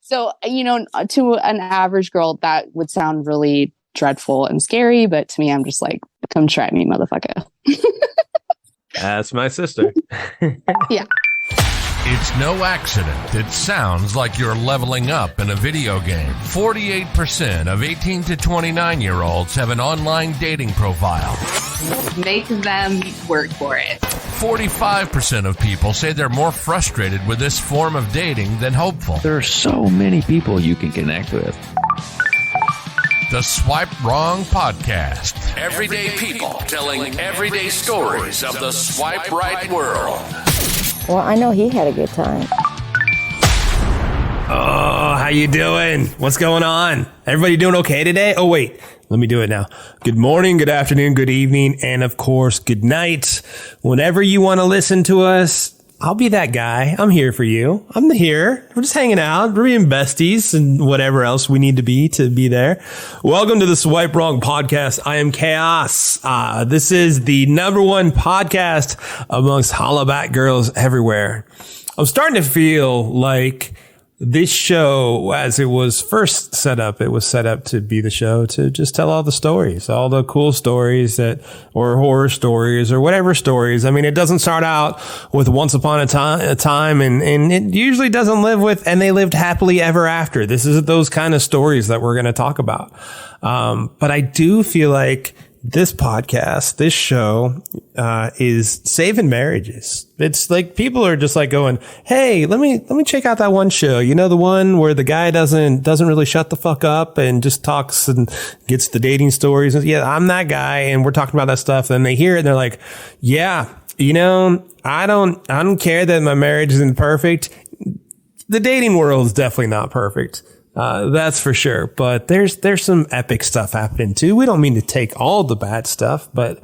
So, to an average girl, that would sound really dreadful and scary. But to me, I'm just like, come try me, motherfucker. That's my sister. Yeah. It's no accident. It sounds like you're leveling up in a video game. 48% of 18 to 29-year-olds have an online dating profile. Make them work for it. 45% of people say they're more frustrated with this form of dating than hopeful. There are so many people you can connect with. The Swipe Wrong Podcast. Everyday people telling everyday stories of the swipe right world. Well, I know he had a good time. Oh, how you doing? What's going on? Everybody doing okay today? Oh, wait. Let me do it now. Good morning, good afternoon, good evening, and of course, good night. Whenever you want to listen to us, I'll be that guy. I'm here for you. I'm here. We're just hanging out. We're being besties and whatever else we need to be there. Welcome to the Swipe Wrong Podcast. I am Chaos. This is the #1 podcast amongst hollaback girls everywhere. I'm starting to feel like this show, as it was first set up, it was set up to be the show to just tell all the stories, all the cool stories or horror stories or whatever stories. I mean, it doesn't start out with once upon a time and it usually doesn't live with, and they lived happily ever after. This is those kind of stories that we're going to talk about. But I do feel like this podcast, this show, is saving marriages. It's like people are just like going, hey, let me check out that one show. You know, the one where the guy doesn't really shut the fuck up and just talks and gets the dating stories. Yeah, I'm that guy. And we're talking about that stuff. And they hear it and they're like, yeah, I don't care that my marriage isn't perfect. The dating world is definitely not perfect. That's for sure. But there's some epic stuff happening too. We don't mean to take all the bad stuff, but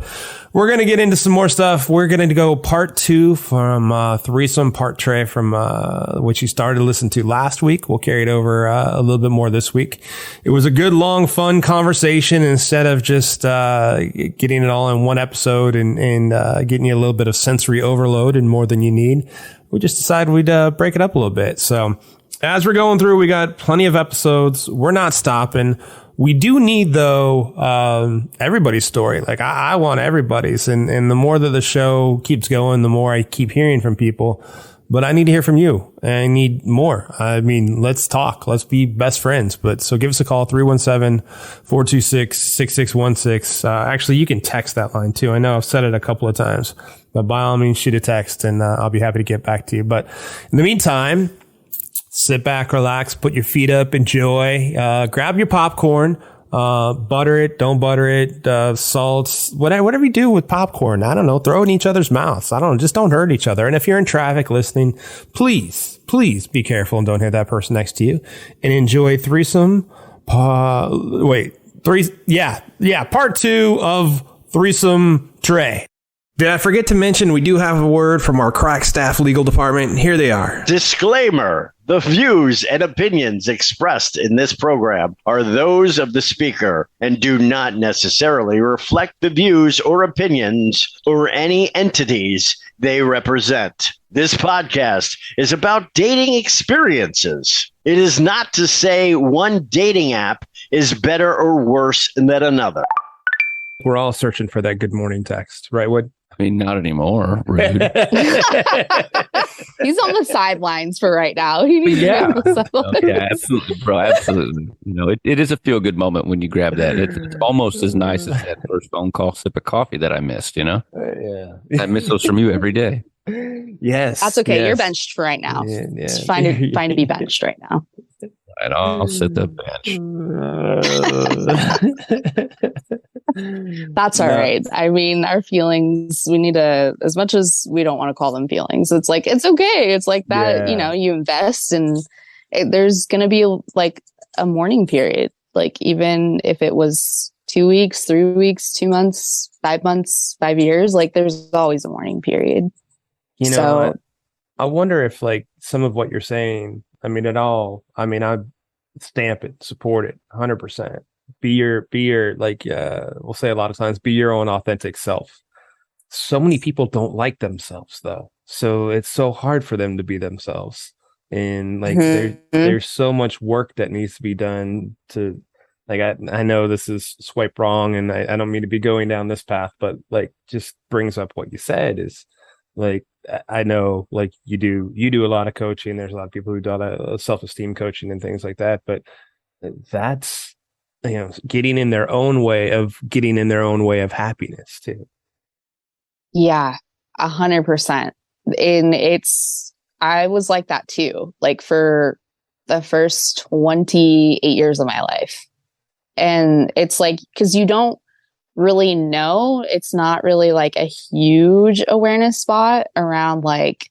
we're going to get into some more stuff. We're going to go part 2 from, Threesome, part 3 from, which you started to listen to last week. We'll carry it over, a little bit more this week. It was a good, long, fun conversation instead of just, getting it all in one episode and getting you a little bit of sensory overload and more than you need. We just decided we'd, break it up a little bit. So, as we're going through, we got plenty of episodes. We're not stopping. We do need, though, everybody's story. Like, I want everybody's. And the more that the show keeps going, the more I keep hearing from people. But I need to hear from you. I need more. I mean, let's talk. Let's be best friends. But so give us a call, 317-426-6616. Actually, you can text that line, too. I know I've said it a couple of times. But by all means, shoot a text, and I'll be happy to get back to you. But in the meantime, sit back, relax, put your feet up, enjoy, grab your popcorn, butter it, don't butter it, salt, whatever you do with popcorn. I don't know, throw it in each other's mouths. I don't know, just don't hurt each other. And if you're in traffic listening, please be careful and don't hit that person next to you, and enjoy Threesome. Part 2 of Threesome Trey. Did I forget to mention we do have a word from our crack staff legal department? Here they are. Disclaimer. The views and opinions expressed in this program are those of the speaker and do not necessarily reflect the views or opinions or any entities they represent. This podcast is about dating experiences. It is not to say one dating app is better or worse than another. We're all searching for that good morning text, right, Wood? I mean, not anymore. Rude. He's on the sidelines for right now. He needs to be on the sidelines. Yeah, absolutely, bro. Absolutely. It is a feel-good moment when you grab that. It's almost as nice as that first phone call sip of coffee that I missed, Yeah. I miss those from you every day. Yes. That's okay. Yes. You're benched for right now. Yeah. It's fine to be benched right now. Right, I'll sit the bench. That's all right. I mean, our feelings, we need to, as much as we don't want to call them feelings, it's like, it's okay. It's like that, you invest, and there's going to be like a mourning period. Like, even if it was 2 weeks, 3 weeks, 2 months, 5 months, 5 years, like there's always a mourning period. I wonder if like some of what you're saying, I stamp it, support it 100%. Be your like, we'll say a lot of times, be your own authentic self. So many people don't like themselves though. So it's so hard for them to be themselves. And like there's so much work that needs to be done to like I know this is swipe wrong and I don't mean to be going down this path, but like just brings up what you said is like I know like you do a lot of coaching. There's a lot of people who do a lot of self-esteem coaching and things like that, but that's getting in their own way of happiness too. Yeah, 100%. And I was like that too, like for the first 28 years of my life. And it's like, because you don't really know, it's not really like a huge awareness spot around like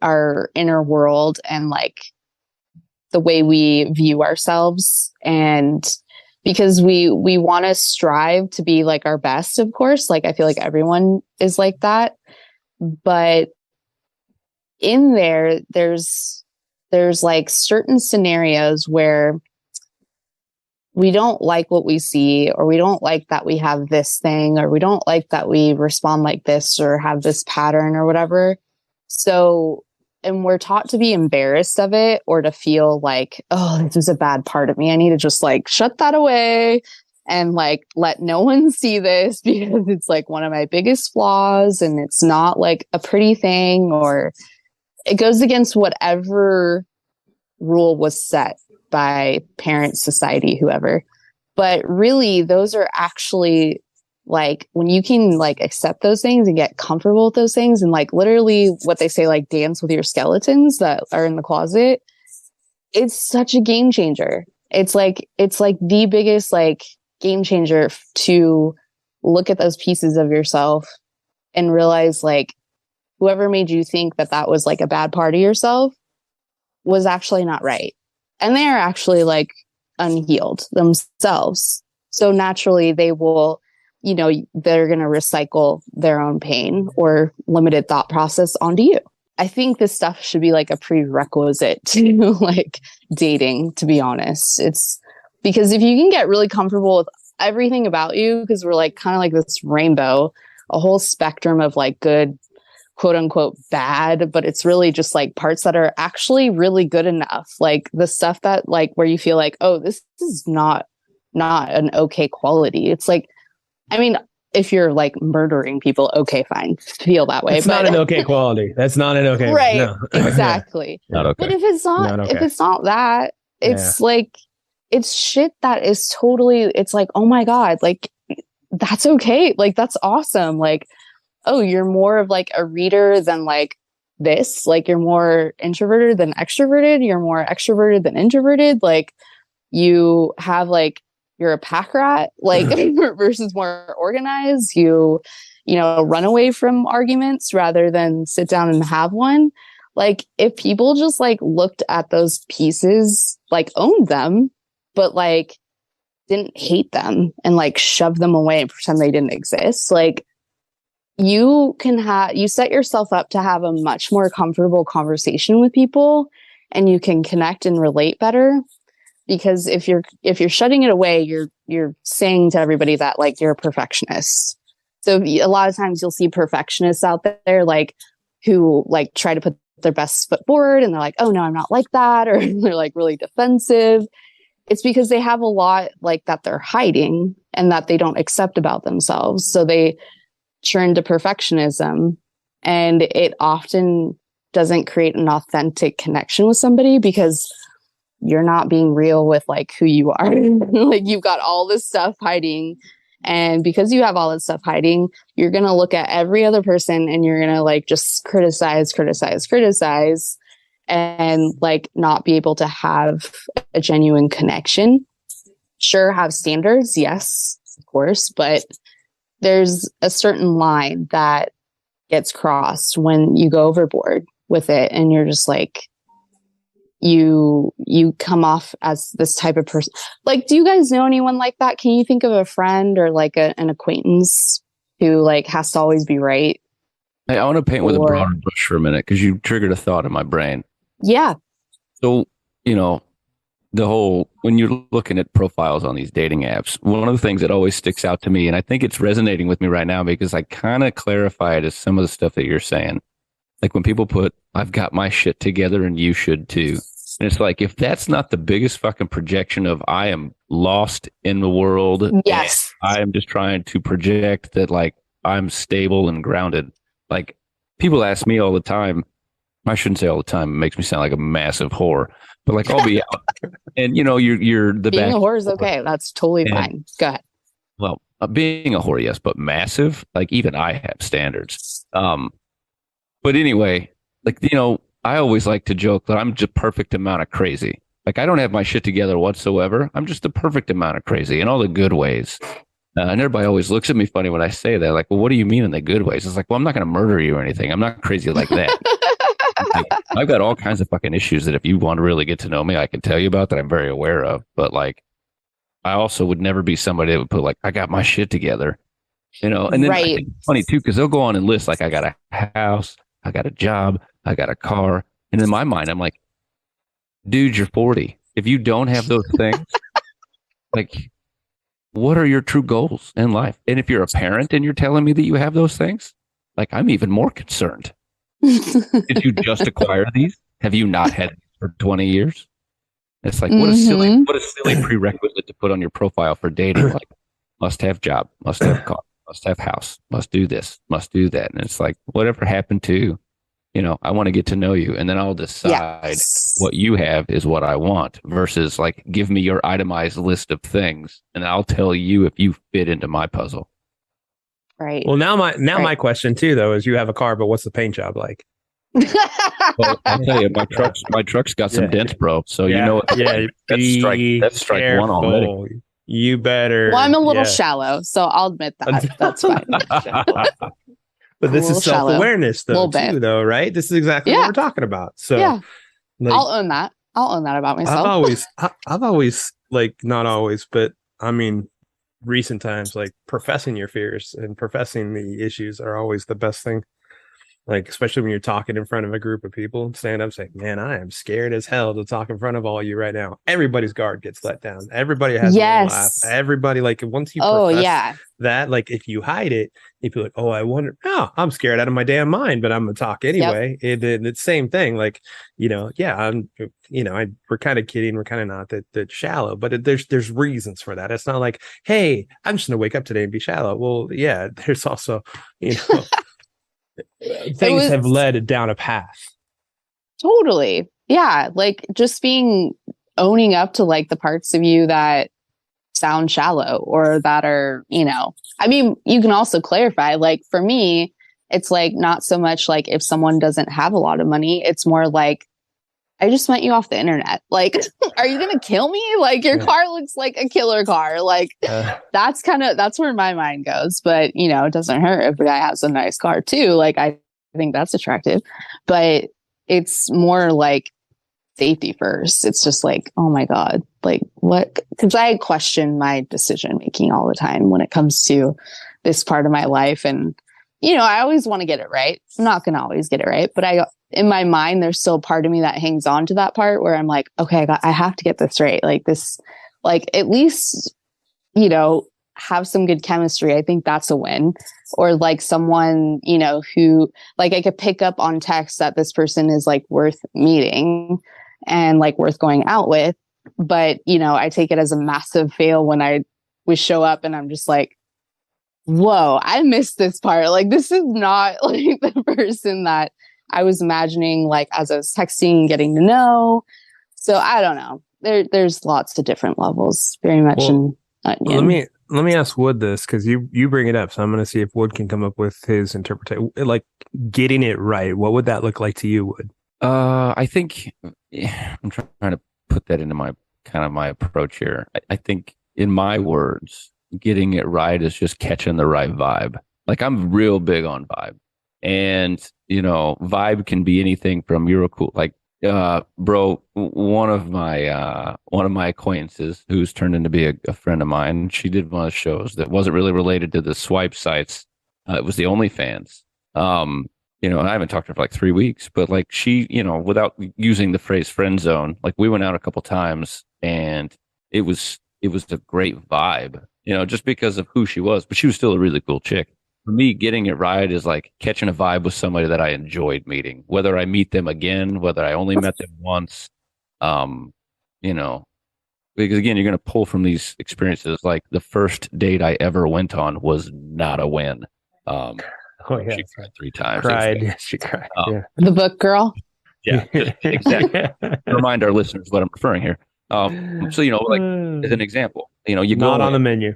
our inner world and like the way we view ourselves. And because we want to strive to be like our best, of course, like I feel like everyone is like that. But in there's like certain scenarios where we don't like what we see, or we don't like that we have this thing, or we don't like that we respond like this or have this pattern or whatever. So, and we're taught to be embarrassed of it or to feel like, oh, this is a bad part of me. I need to just like shut that away and like let no one see this because it's like one of my biggest flaws and it's not like a pretty thing, or it goes against whatever rule was set by parents, society, whoever. But really, those are actually like when you can like accept those things and get comfortable with those things and like literally what they say, like dance with your skeletons that are in the closet. It's such a game changer. It's like the biggest like game changer to look at those pieces of yourself and realize like whoever made you think that that was like a bad part of yourself was actually not right. And they're actually like unhealed themselves. So naturally they will, they're going to recycle their own pain or limited thought process onto you. I think this stuff should be like a prerequisite to like dating, to be honest. It's because if you can get really comfortable with everything about you, because we're like kind of like this rainbow, a whole spectrum of like good, quote unquote bad, but it's really just like parts that are actually really good enough. Like the stuff that like where you feel like, oh, this is not an okay quality. It's like, I mean, if you're like murdering people, okay, fine, feel that way. It's not an okay quality. That's not an okay. Right. No. Exactly. Not okay. But if it's not, okay. if it's not that, it's like, it's shit that is totally, it's like, oh my God, like that's okay. Like, that's awesome. Like, oh, you're more of like a reader than like this, like you're more introverted than extroverted. You're more extroverted than introverted. Like you have like, you're a pack rat, like versus more organized. You run away from arguments rather than sit down and have one. Like if people just like looked at those pieces, like owned them, but like didn't hate them and like shove them away and pretend they didn't exist, like you set yourself up to have a much more comfortable conversation with people and you can connect and relate better. Because if you're shutting it away, you're saying to everybody that like you're a perfectionist. So a lot of times you'll see perfectionists out there like who like try to put their best foot forward and they're like, oh no, I'm not like that. Or they're like really defensive. It's because they have a lot like that they're hiding and that they don't accept about themselves. So they turn to perfectionism, and it often doesn't create an authentic connection with somebody because you're not being real with like who you are. Like you've got all this stuff hiding. And because you have all this stuff hiding, you're going to look at every other person and you're going to like just criticize and like not be able to have a genuine connection. Sure, have standards. Yes, of course. But there's a certain line that gets crossed when you go overboard with it. And you're just like, you come off as this type of person. Like, do you guys know anyone like that? Can you think of a friend or like an acquaintance who like has to always be right? Hey, I want to paint with a broader brush for a minute because you triggered a thought in my brain. Yeah. So, the whole, when you're looking at profiles on these dating apps, one of the things that always sticks out to me, and I think it's resonating with me right now because I kind of clarify it as some of the stuff that you're saying. Like when people put, I've got my shit together and you should too. And it's like, if that's not the biggest fucking projection of I am lost in the world. Yes. I am just trying to project that like I'm stable and grounded. Like people ask me all the time, I shouldn't say all the time. It makes me sound like a massive whore. But like I'll be out, and you're the being back. a whore is okay. That's totally fine. Go ahead. Well, being a whore, yes, but massive. Like even I have standards. But anyway, like I always like to joke that I'm just perfect amount of crazy. Like I don't have my shit together whatsoever. I'm just the perfect amount of crazy in all the good ways. And everybody always looks at me funny when I say that. Like, well, what do you mean in the good ways? It's like, well, I'm not going to murder you or anything. I'm not crazy like that. Like, I've got all kinds of fucking issues that if you want to really get to know me, I can tell you about that I'm very aware of. But like, I also would never be somebody that would put like, I got my shit together, And then I think it's funny too, because they'll go on and list like, I got a house, I got a job, I got a car. And in my mind, I'm like, dude, you're 40. If you don't have those things, like, what are your true goals in life? And if you're a parent and you're telling me that you have those things, like, I'm even more concerned. Did you just acquire these? Have you not had these for 20 years? It's like, what a silly prerequisite to put on your profile for dating. Like, must have job, must have car, must have house, must do this, must do that. And it's like, whatever happened to, I want to get to know you, and then I'll decide what you have is what I want, versus like, give me your itemized list of things and I'll tell you if you fit into my puzzle. Right. Well, my question too, though, is you have a car, but what's the paint job like? Well, I'll tell you, my truck's got some dents, bro. So that's strike one already. You better. Well, I'm a little shallow, so I'll admit that. That's fine. But this is self-awareness, though, too, though, right? This is exactly what we're talking about. So, like, I'll own that. I'll own that about myself. I've always, like, not always, but I mean, recent times, like, professing your fears and professing the issues are always the best thing. Like, especially when you're talking in front of a group of people, stand up, say, man, I am scared as hell to talk in front of all you right now. Everybody's guard gets let down. Everybody has a laugh. Everybody, like, once you profess that, like, if you hide it, you'd be like, oh, I wonder, I'm scared out of my damn mind, but I'm going to talk anyway. It's the same thing. Like, we're kind of kidding. We're kind of not that shallow, but there's reasons for that. It's not like, hey, I'm just going to wake up today and be shallow. Well, yeah, there's also, things have led down a path. Totally. Yeah. Like just owning up to like the parts of you that sound shallow or that are, I mean, you can also clarify, like for me, it's like not so much like if someone doesn't have a lot of money, it's more like, I just met you off the internet. Like, are you going to kill me? Like your car looks like a killer car. Like that's where my mind goes. But, it doesn't hurt if a guy has a nice car too. Like, I think that's attractive, but it's more like safety first. It's just like, oh my God, like what? Cause I question my decision making all the time when it comes to this part of my life. And, I always want to get it right. I'm not going to always get it right, but in my mind, there's still a part of me that hangs on to that part where I'm like, okay, I have to get this right. Like this, like at least, have some good chemistry. I think that's a win. Or like someone, who like I could pick up on text that this person is like worth meeting and like worth going out with. But, I take it as a massive fail when we show up and I'm just like, whoa, I missed this part. Like, this is not like the person that I was imagining, like, as I was texting and getting to know. So I don't know. There's lots of different levels, very much. Let me ask Wood this, because you bring it up. So I'm going to see if Wood can come up with his interpretation. Like, getting it right. What would that look like to you, Wood? I think I'm trying to put that into my approach here. I think, in my words, getting it right is just catching the right vibe. Like, I'm real big on vibe. And, vibe can be anything from you're cool. Like, bro, one of my acquaintances who's turned into be a friend of mine, she did one of the shows that wasn't really related to the swipe sites. It was the OnlyFans. And I haven't talked to her for like 3 weeks, but like she, without using the phrase friend zone, like we went out a couple times and it was a great vibe, just because of who she was, but she was still a really cool chick. for me, getting it right is like catching a vibe with somebody that I enjoyed meeting, whether I meet them again, whether I only met them once. You know, because again, you're going to pull from these experiences. Like the first date I ever went on was not a win. She cried 3 times. Cried. She cried. Yeah. The book girl. Yeah, exactly. Remind our listeners what I'm referring here. So like as an example, you not go on the menu.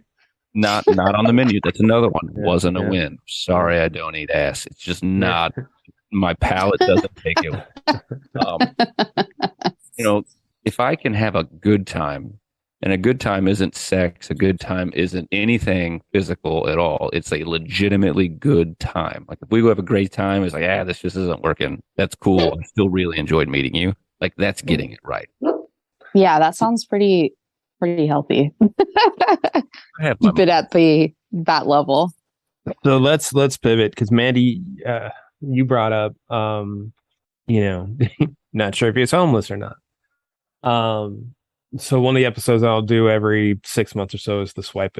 Not on the menu. That's another one. Yeah, Wasn't a win. Sorry, I don't eat ass. It's just not. My palate doesn't take it. If I can have a good time, and a good time isn't sex, a good time isn't anything physical at all. It's a legitimately good time. Like if we have a great time, it's like, this just isn't working. That's cool. I still really enjoyed meeting you. Like that's getting it right. Yeah, that sounds pretty healthy. Keep it at that level. So let's pivot because Mandy, you brought up, not sure if he's homeless or not. So one of the episodes I'll do every 6 months or so is the swipe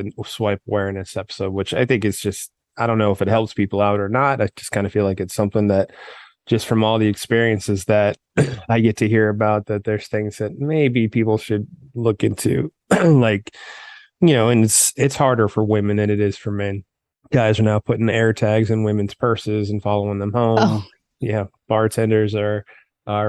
awareness episode, which I think is just, I don't know if it helps people out or not. I just kind of feel like it's something that just from all the experiences that I get to hear about, that there's things that maybe people should look into, like, and it's harder for women than it is for men. Guys are now putting air tags in women's purses and following them home. Oh. Yeah. Bartenders are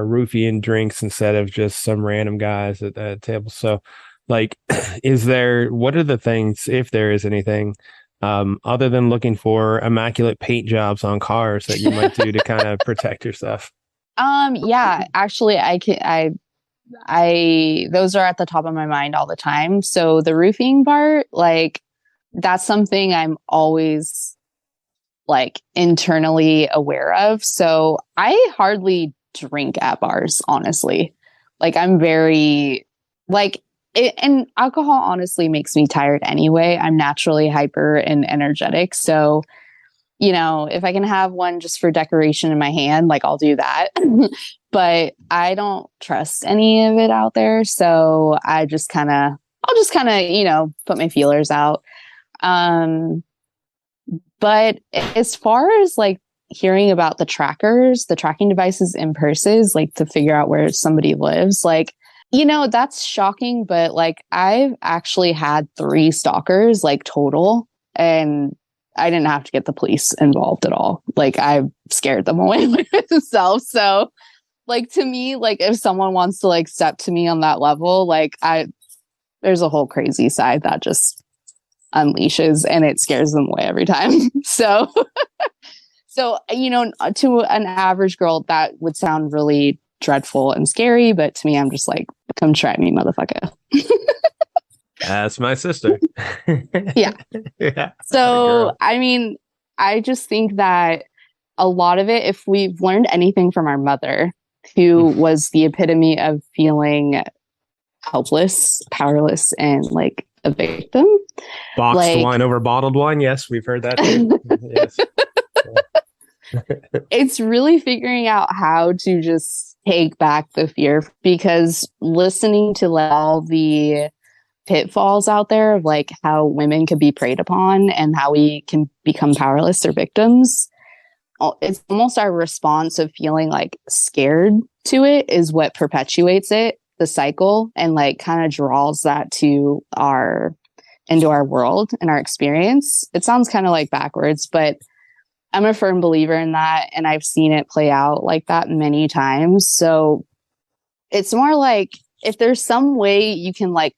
roofing drinks instead of just some random guys at the table. So like, what are the things, if there is anything, other than looking for immaculate paint jobs on cars that you might do to kind of protect yourself? Yeah, actually those are at the top of my mind all the time. So the roofing part, like that's something I'm always like internally aware of. So I hardly drink at bars, honestly. Like I'm very like it, and alcohol honestly makes me tired anyway. I'm naturally hyper and energetic. So, if I can have one just for decoration in my hand, like I'll do that. But I don't trust any of it out there. So I'll just kind of, put my feelers out. But as far as like hearing about the tracking devices in purses, like to figure out where somebody lives, like, that's shocking. But like, I've actually had 3 stalkers, like total, and I didn't have to get the police involved at all. Like I scared them away myself. So like, to me, like if someone wants to like step to me on that level, like there's a whole crazy side that just unleashes and it scares them away every time. So to an average girl, that would sound really dreadful and scary. But to me, I'm just like, come try me, motherfucker. That's my sister. Yeah. Yeah. So, I mean, I just think that a lot of it, if we've learned anything from our mother, who was the epitome of feeling helpless, powerless, and like a victim. Boxed wine over bottled wine. Yes, we've heard that too. Yes. It's really figuring out how to just take back the fear, because listening to all the pitfalls out there of like how women could be preyed upon and how we can become powerless or victims, it's almost our response of feeling like scared to it is what perpetuates it, the cycle, and like kind of draws that into our world and our experience. It sounds kind of like backwards, but I'm a firm believer in that, and I've seen it play out like that many times. So it's more like if there's some way you can like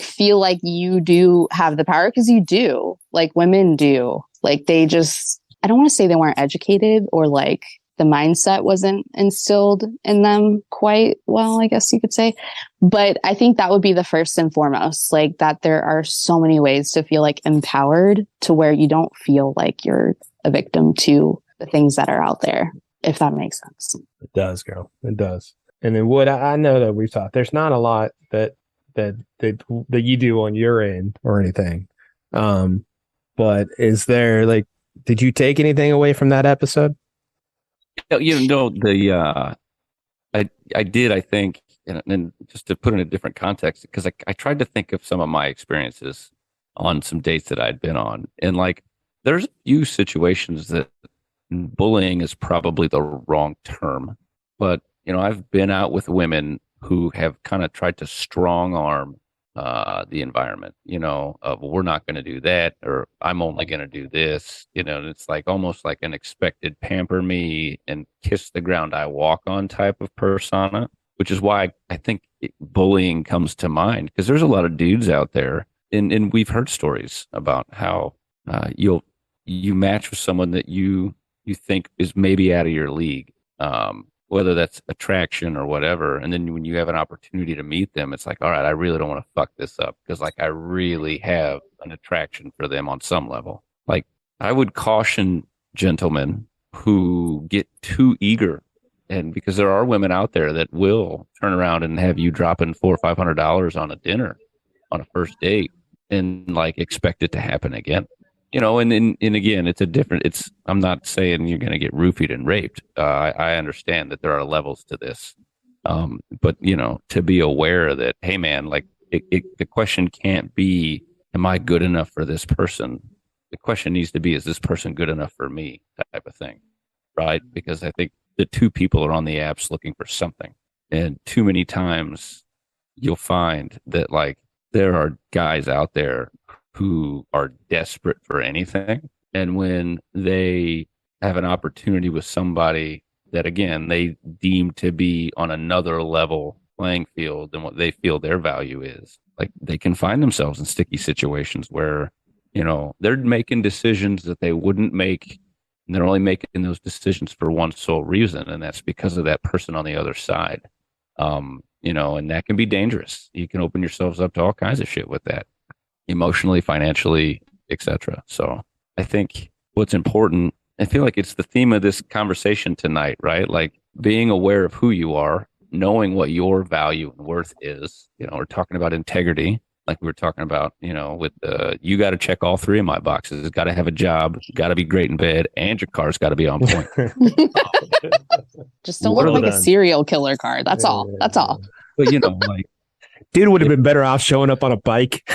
feel like you do have the power, because you do, like women do, like they just, I don't want to say they weren't educated or like the mindset wasn't instilled in them quite well, I guess you could say. But I think that would be the first and foremost, like that there are so many ways to feel like empowered to where you don't feel like you're a victim to the things that are out there, if that makes sense. It does, girl. It does. And then what I know that we've talked, there's not a lot that you do on your end or anything. But is there like, did you take anything away from that episode? I did, I think, and just to put in a different context, because I tried to think of some of my experiences on some dates that I'd been on, and like there's a few situations that bullying is probably the wrong term, but I've been out with women who have kind of tried to strong arm the environment, of we're not going to do that, or I'm only going to do this, and it's like almost like an expected pamper me and kiss the ground I walk on type of persona, which is why I think bullying comes to mind, because there's a lot of dudes out there, and we've heard stories about how you match with someone that you think is maybe out of your league, whether that's attraction or whatever. And then when you have an opportunity to meet them, it's like, all right, I really don't want to fuck this up because like I really have an attraction for them on some level. Like I would caution gentlemen who get too eager, and because there are women out there that will turn around and have you dropping $400 or $500 on a dinner on a first date and like expect it to happen again. And again, I'm not saying you're going to get roofied and raped. I understand that there are levels to this. But to be aware that, hey man, like the question can't be, am I good enough for this person? The question needs to be, is this person good enough for me? Type of thing. Right. Because I think the two people are on the apps looking for something. And too many times you'll find that like there are guys out there who are desperate for anything. And when they have an opportunity with somebody that, again, they deem to be on another level playing field than what they feel their value is, like they can find themselves in sticky situations where, they're making decisions that they wouldn't make. And they're only making those decisions for one sole reason. And that's because of that person on the other side. And that can be dangerous. You can open yourselves up to all kinds of shit with that, emotionally, financially, etc. So I think what's important, I feel like it's the theme of this conversation tonight, right? Like being aware of who you are, knowing what your value and worth is. We're talking about integrity, like we were talking about, with you got to check all three of my boxes. Got to have a job, got to be great in bed, and your car's got to be on point. Just don't look like a serial killer car. That's all. That's all. But like, dude would have been better off showing up on a bike.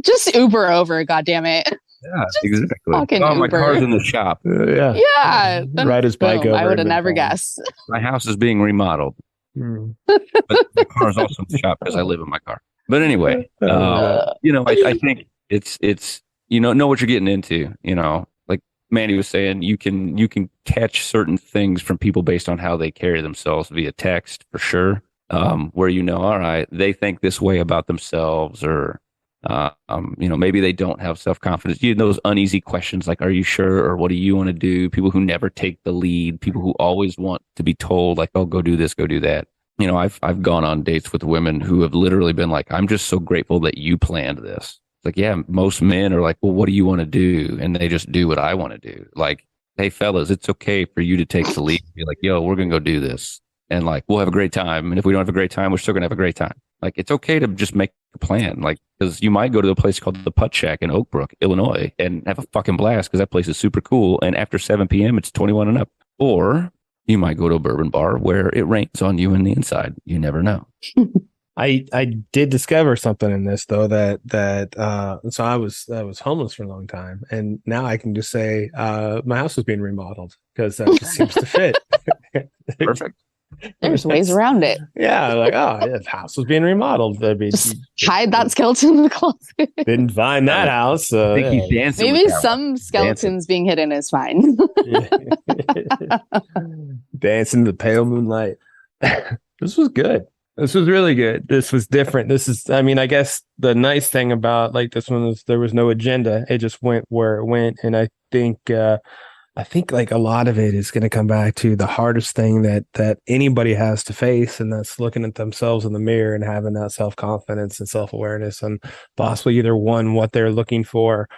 Just Uber over, goddammit. Yeah, exactly. My car's in the shop. Yeah. Ride his bike over. I would have never guessed. My house is being remodeled. But the car is also in the shop because I live in my car. But anyway, I think it's know what you're getting into. Like Mandy was saying, you can catch certain things from people based on how they carry themselves via text, for sure. Where all right, they think this way about themselves, or maybe they don't have self-confidence. Those uneasy questions like, are you sure? Or what do you want to do? People who never take the lead, people who always want to be told like, oh, go do this, go do that. I've gone on dates with women who have literally been like, I'm just so grateful that you planned this. It's like, yeah, most men are like, well, what do you want to do? And they just do what I want to do. Like, hey fellas, it's okay for you to take the lead. Be like, yo, we're going to go do this. And like, we'll have a great time. And if we don't have a great time, we're still going to have a great time. Like, it's okay to just make a plan. Like, because you might go to a place called the Putt Shack in Oak Brook, Illinois, and have a fucking blast because that place is super cool. And after 7 p.m., it's 21 and up. Or you might go to a bourbon bar where it rains on you in the inside. You never know. I did discover something in this though, so I was homeless for a long time, and now I can just say my house was being remodeled because that just seems to fit. Perfect. There's ways around it. Yeah, like, the house was being remodeled. Just hide that skeleton in the closet. Didn't find that house. I think he's dancing. Maybe some skeletons being hidden is fine. Dancing in the pale moonlight. This was good. This was really good. This was different. I guess the nice thing about like this one was there was no agenda. It just went where it went. And I think like a lot of it is going to come back to the hardest thing that anybody has to face, and that's looking at themselves in the mirror and having that self-confidence and self-awareness, and possibly either what they're looking for.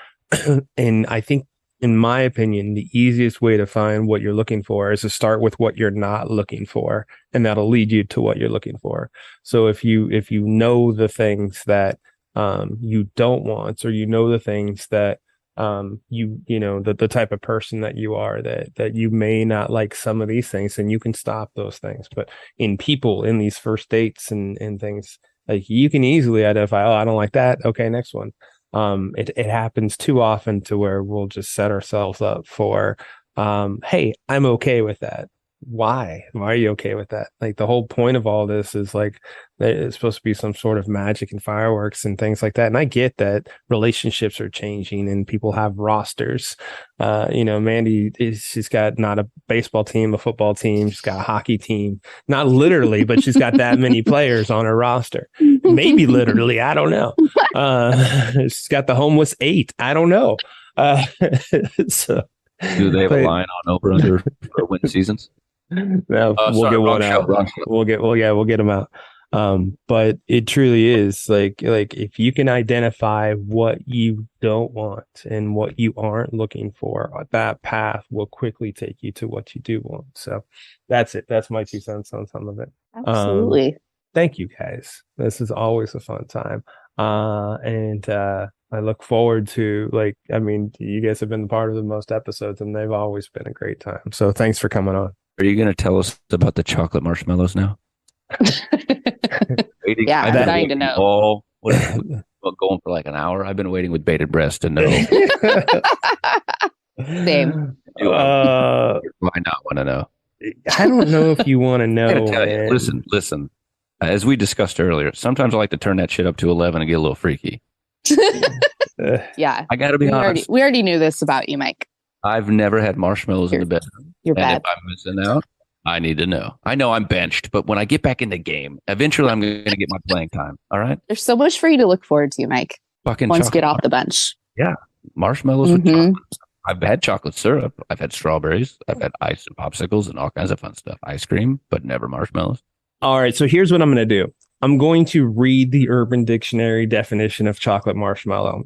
And I think, in my opinion, the easiest way to find what you're looking for is to start with what you're not looking for, and that'll lead you to what you're looking for. So if you know the things that you don't want, or the things that the type of person that you are, that you may not like some of these things, and you can stop those things. But in people, in these first dates and things, like, you can easily identify, oh, I don't like that. Okay, next one. it happens too often to where we'll just set ourselves up for, hey, I'm okay with that. Why are you okay with that? Like, the whole point of all this is like it's supposed to be some sort of magic and fireworks and things like that. And I get that relationships are changing and people have rosters. Mandy she's got not a baseball team, a football team. She's got a hockey team, not literally, but she's got that many players on her roster. Maybe literally, I don't know. She's got the homeless 8. I don't know. So do they have a line on over under for win seasons? No, we'll get one out. We'll get them out. But it truly is like if you can identify what you don't want and what you aren't looking for, that path will quickly take you to what you do want. So that's it. That's my 2 cents on some of it. Absolutely. Thank you, guys. This is always a fun time. And I look forward to, you guys have been part of the most episodes and they've always been a great time. So thanks for coming on. Are you going to tell us about the chocolate marshmallows now? Yeah, I'm dying to know. Going for like an hour. I've been waiting with bated breath to know. Same. Why not want to know? I don't know if you want to know. Listen. As we discussed earlier, sometimes I like to turn that shit up to 11 and get a little freaky. Yeah. I got to be honest. We already knew this about you, Mike. I've never had marshmallows in the bedroom. You're bad. If I'm missing out, I need to know. I know I'm benched, but when I get back in the game, eventually I'm going to get my playing time. All right? There's so much for you to look forward to, Mike. Once you get off the bench. Yeah. Marshmallows with chocolate. I've had chocolate syrup. I've had strawberries. I've had ice and popsicles and all kinds of fun stuff. Ice cream, but never marshmallows. All right. So here's what I'm going to do. I'm going to read the Urban Dictionary definition of chocolate marshmallow.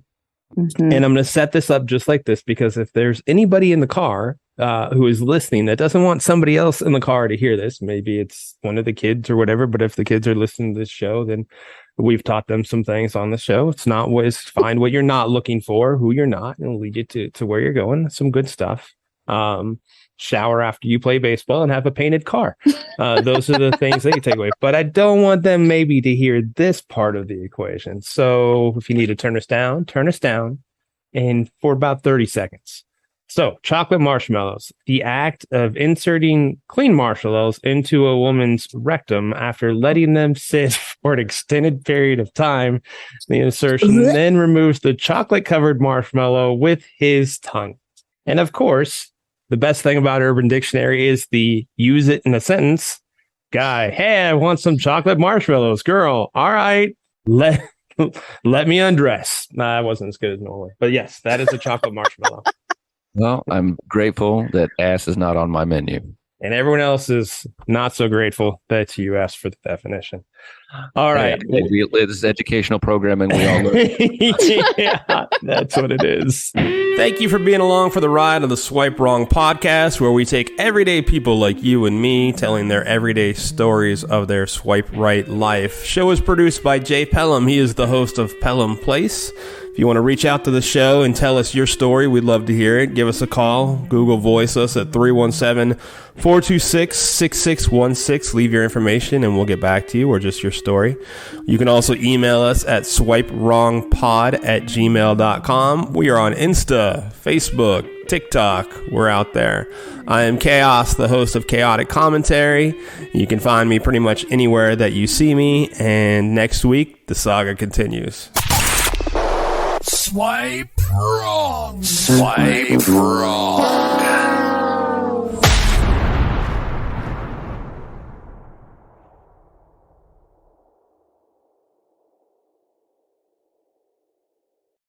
And I'm going to set this up just like this, because if there's anybody in the car who is listening that doesn't want somebody else in the car to hear this, maybe it's one of the kids or whatever, but if the kids are listening to this show, then we've taught them some things on the show. It's not always find what you're not looking for, who you're not, and lead you to where you're going. Some good stuff. Shower after you play baseball and have a painted car. Those are the things that you take away. But I don't want them maybe to hear this part of the equation. So if you need to turn us down, and for about 30 seconds. So chocolate marshmallows, the act of inserting clean marshmallows into a woman's rectum after letting them sit for an extended period of time. The insertion then removes the chocolate covered marshmallow with his tongue. And of course, the best thing about Urban Dictionary is the use it in a sentence. Guy, hey, I want some chocolate marshmallows. Girl, all right, let me undress. Nah, that wasn't as good as normal. But yes, that is a chocolate marshmallow. Well, I'm grateful that ass is not on my menu. And everyone else is not so grateful that you asked for the definition. All right. This is educational programming. We all learn. Yeah, that's what it is. Thank you for being along for the ride of the Swipe Wrong podcast, where we take everyday people like you and me telling their everyday stories of their swipe right life. Show is produced by Jay Pelham. He is the host of Pelham Place. If you want to reach out to the show and tell us your story, we'd love to hear it. Give us a call. Google Voice us at 317-426-6616. Leave your information and we'll get back to you, or just your story. You can also email us at swipewrongpod@gmail.com. We are on Insta, Facebook, TikTok. We're out there. I am Chaos, the host of Chaotic Commentary. You can find me pretty much anywhere that you see me. And next week, the saga continues. Swipe wrong. Swipe wrong.